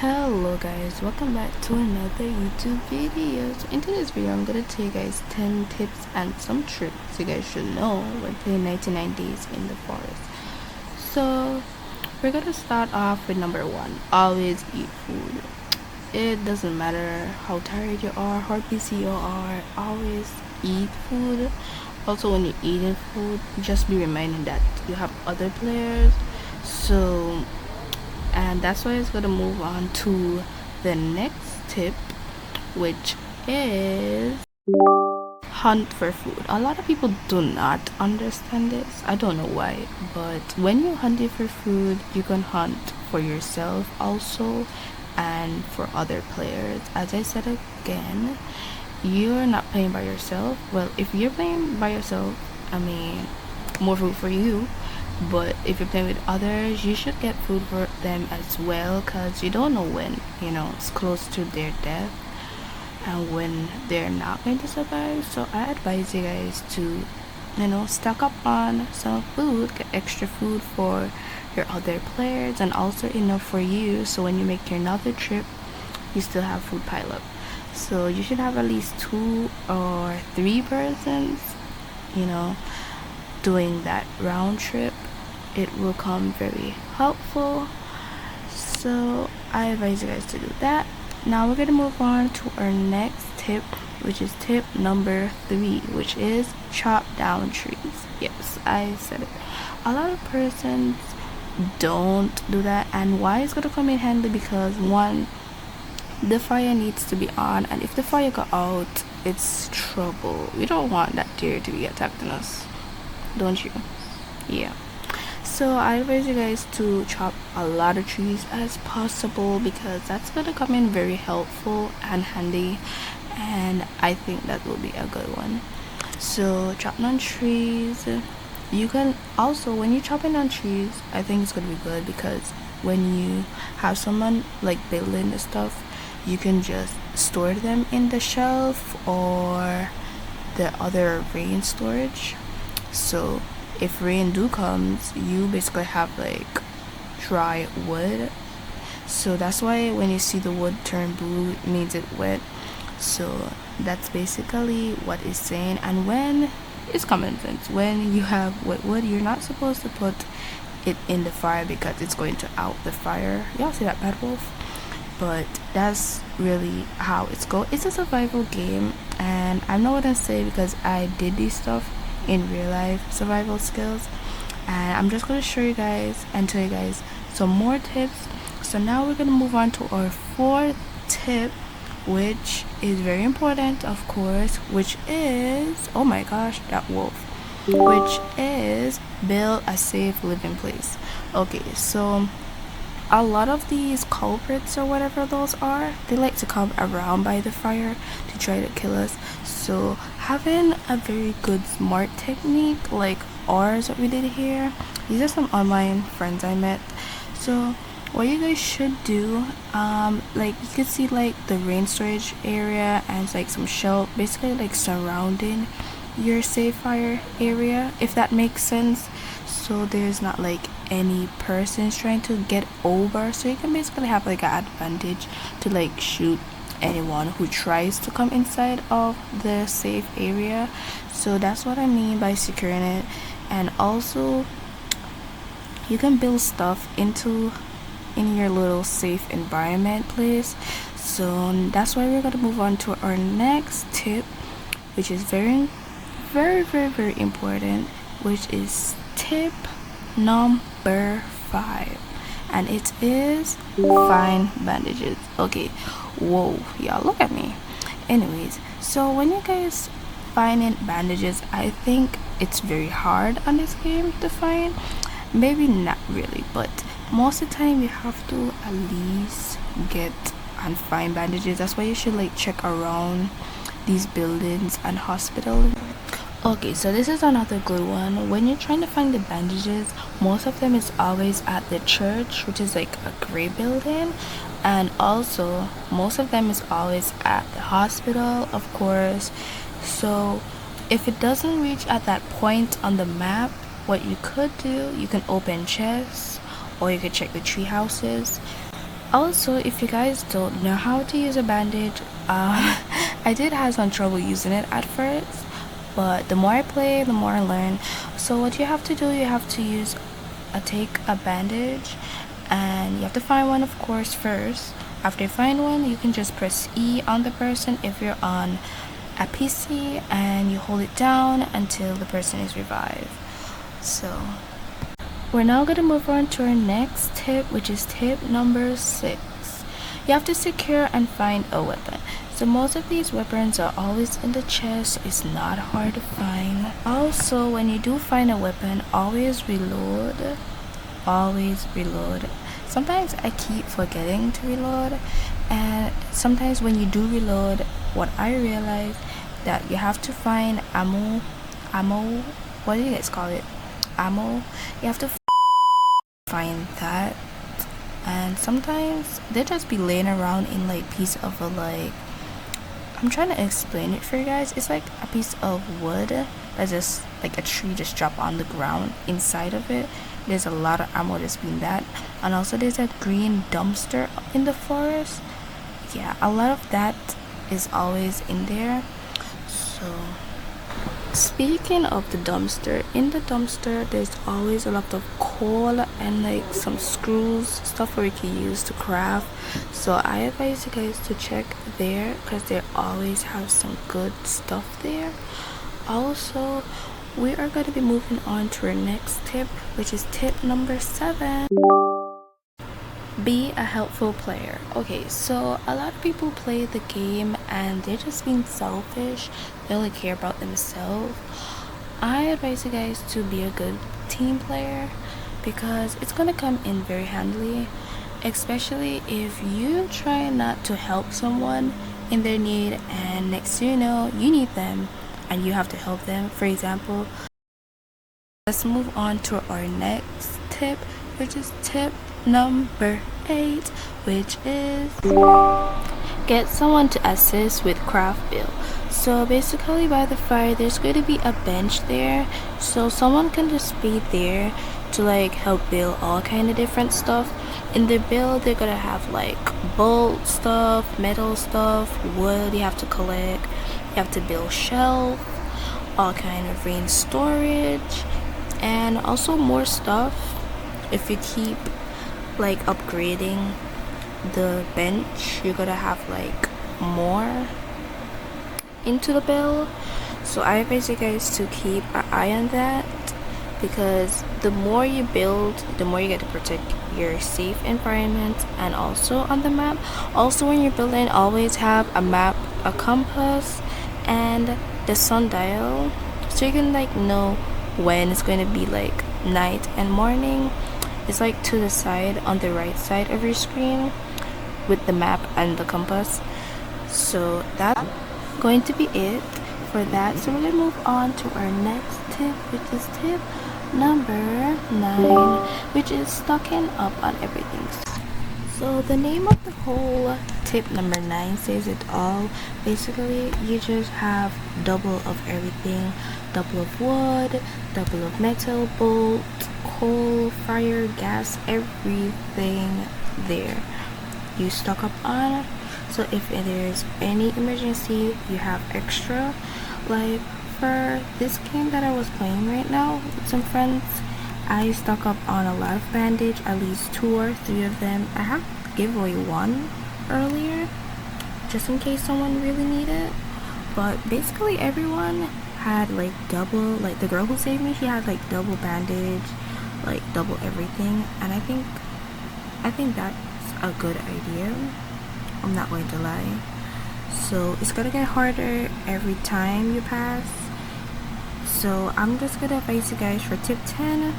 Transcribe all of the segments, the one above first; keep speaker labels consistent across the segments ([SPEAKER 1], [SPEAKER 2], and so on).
[SPEAKER 1] Hello guys, welcome back to another YouTube video. So in today's video I'm gonna tell you guys 10 tips and some tricks you guys should know when playing 99 days in the forest. So we're gonna start off with number 1. Always eat food. It doesn't matter how tired you are, how busy you are, always eat food. Also when you're eating food, just be reminded that you have other players. And that's why it's gonna move on to the next tip, which is hunt for food. A lot of people do not understand this. I don't know why, but when you're hunting for food, you can hunt for yourself also and for other players. As I said again, you're not playing by yourself. Well, if you're playing by yourself, I mean, more food for you. But if you're playing with others, you should get food for them as well, because you don't know when it's close to their death and when they're not going to survive. So I advise you guys to stock up on some food, get extra food for your other players and also enough for you, so when you make your another trip you still have food pile up. So you should have at least 2 or 3 persons doing that round trip. It will come very helpful, so I advise you guys to do that. Now we're gonna move on to our next tip, which is tip number 3, which is chop down trees. Yes, I said it. A lot of persons don't do that, and why it's gonna come in handy, because one, the fire needs to be on, and if the fire go out, it's trouble. We don't want that deer to be attacking us, don't you? Yeah. So I advise you guys to chop a lot of trees as possible, because that's gonna come in very helpful and handy, and I think that will be a good one. So chop down trees. You can also, when you're chopping down trees, I think it's gonna be good, because when you have someone like building the stuff, you can just store them in the shelf or the other rain storage. So if rain comes, you basically have like dry wood. So that's why when you see the wood turn blue, it means it's wet. So that's basically what it's saying. And when it's common sense, when you have wet wood, you're not supposed to put it in the fire, because it's going to out the fire. Y'all see that, bad wolf? But that's really how it's go. It's a survival game, and I'm not gonna say, because I did this stuff in real life survival skills, and I'm just going to show you guys and tell you guys some more tips. So now we're going to move on to our 4th tip, which is very important, of course, which is, oh my gosh, that wolf, which is build a safe living place. Okay, so a lot of these culprits or whatever those are, they like to come around by the fire to try to kill us. So having a very good smart technique like ours, what we did here, these are some online friends I met. So what you guys should do, like you can see like the rain storage area and like some shelf basically like surrounding your safe fire area, if that makes sense. So there's not like any persons trying to get over, so you can basically have like an advantage to like shoot anyone who tries to come inside of the safe area. So that's what I mean by securing it. And also you can build stuff in your little safe environment place. So that's why we're going to move on to our next tip, which is very important, which is tip number 5, and it is find bandages. Okay, whoa, y'all, look at me. Anyways, so when you guys finding bandages, I think it's very hard on this game to find. Maybe not really, but most of the time you have to at least get and find bandages. That's why you should like check around these buildings and hospitals. Okay, so this is another good one. When you're trying to find the bandages, most of them is always at the church, which is like a gray building, and also most of them is always at the hospital, of course. So if it doesn't reach at that point on the map, what you could do, you can open chests, or you could check the tree houses. Also, if you guys don't know how to use a bandage, I did have some trouble using it at first, but the more I play, the more I learn. So what you have to do, you have to take a bandage, and you have to find one, of course, first. After you find one, you can just press E on the person if you're on a PC, and you hold it down until the person is revived. So we're now going to move on to our next tip, which is tip number 6. You have to secure and find a weapon. So most of these weapons are always in the chest, so it's not hard to find. Also, when you do find a weapon, always reload. Always reload. Sometimes I keep forgetting to reload, and sometimes when you do reload, what I realize that you have to find ammo, what do you guys call it? Ammo. You have to find that, and sometimes they just be laying around in like piece of a, like, I'm trying to explain it for you guys. It's like a piece of wood that's just like a tree just dropped on the ground. Inside of it, there's a lot of ammo that's been that, and also there's a green dumpster in the forest. Yeah, a lot of that is always in there. So speaking of the dumpster, in the dumpster there's always a lot of coal and like some screws, stuff where you can use to craft. So I advise you guys to check there, because they always have some good stuff there. Also, we are going to be moving on to our next tip, which is tip number 7. Be a helpful player. Okay, so a lot of people play the game and they're just being selfish. They only care about themselves. I advise you guys to be a good team player, because it's gonna come in very handily, especially if you try not to help someone in their need, and next thing you know, you need them and you have to help them. For example, let's move on to our next tip, which is tip number 8, which is get someone to assist with craft build. So basically, by the fire there's going to be a bench there, so someone can just be there to like help build all kind of different stuff. In the build, they're gonna have like bolt stuff, metal stuff, wood you have to collect, you have to build shelf, all kind of rain storage, and also more stuff. If you keep like upgrading the bench, you're gonna have like more into the build. So I advise you guys to keep an eye on that, because the more you build, the more you get to protect your safe environment and also on the map. Also, when you're building, always have a map, a compass, and the sundial, so you can like know when it's going to be like night and morning. It's like to the side on the right side of your screen with the map and the compass. So that's going to be it for that. So we're gonna move on to our next tip, which is tip number 9, which is stocking up on everything. So the name of the whole tip number 9 says it all. Basically, you just have double of everything: double of wood, double of metal, bolt, coal, fire, gas, everything there you stock up on. So if there's any emergency, you have extra. Like for this game that I was playing right now with some friends, I stock up on a lot of bandage, at least 2 or 3 of them. I have giveaway 1 earlier just in case someone really needed it, but basically everyone had like double. Like the girl who saved me, she had like double bandage, like double everything, and I think that's a good idea. I'm not going to lie. So it's gonna get harder every time you pass. So I'm just gonna advise you guys for tip 10,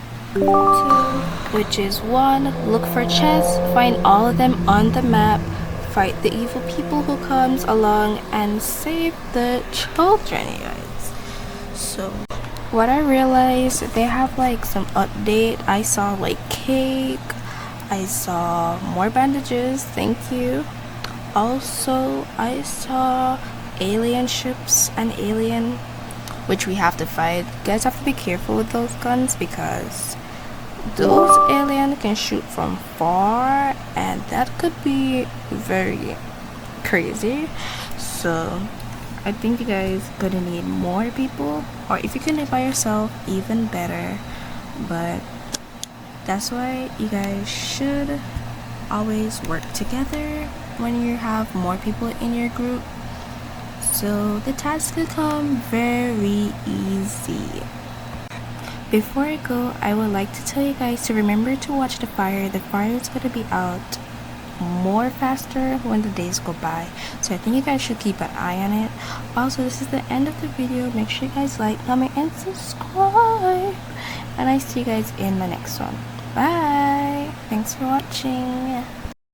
[SPEAKER 1] which is 1, look for chests, find all of them on the map, fight the evil people who comes along, and save the children, you guys. So what I realized, they have like some update. I saw like cake, I saw more bandages, thank you. Also, I saw alien ships and alien, which we have to fight. You guys have to be careful with those guns, because those alien you can shoot from far, and that could be very crazy. So I think you guys gonna need more people, or if you can do it by yourself, even better. But that's why you guys should always work together when you have more people in your group, so the tasks become very easy. Before I go, I would like to tell you guys to remember to watch the fire. The fire is going to be out more faster when the days go by, so I think you guys should keep an eye on it. Also, this is the end of the video. Make sure you guys like, comment, and subscribe, and I see you guys in the next one. Bye. Thanks for watching.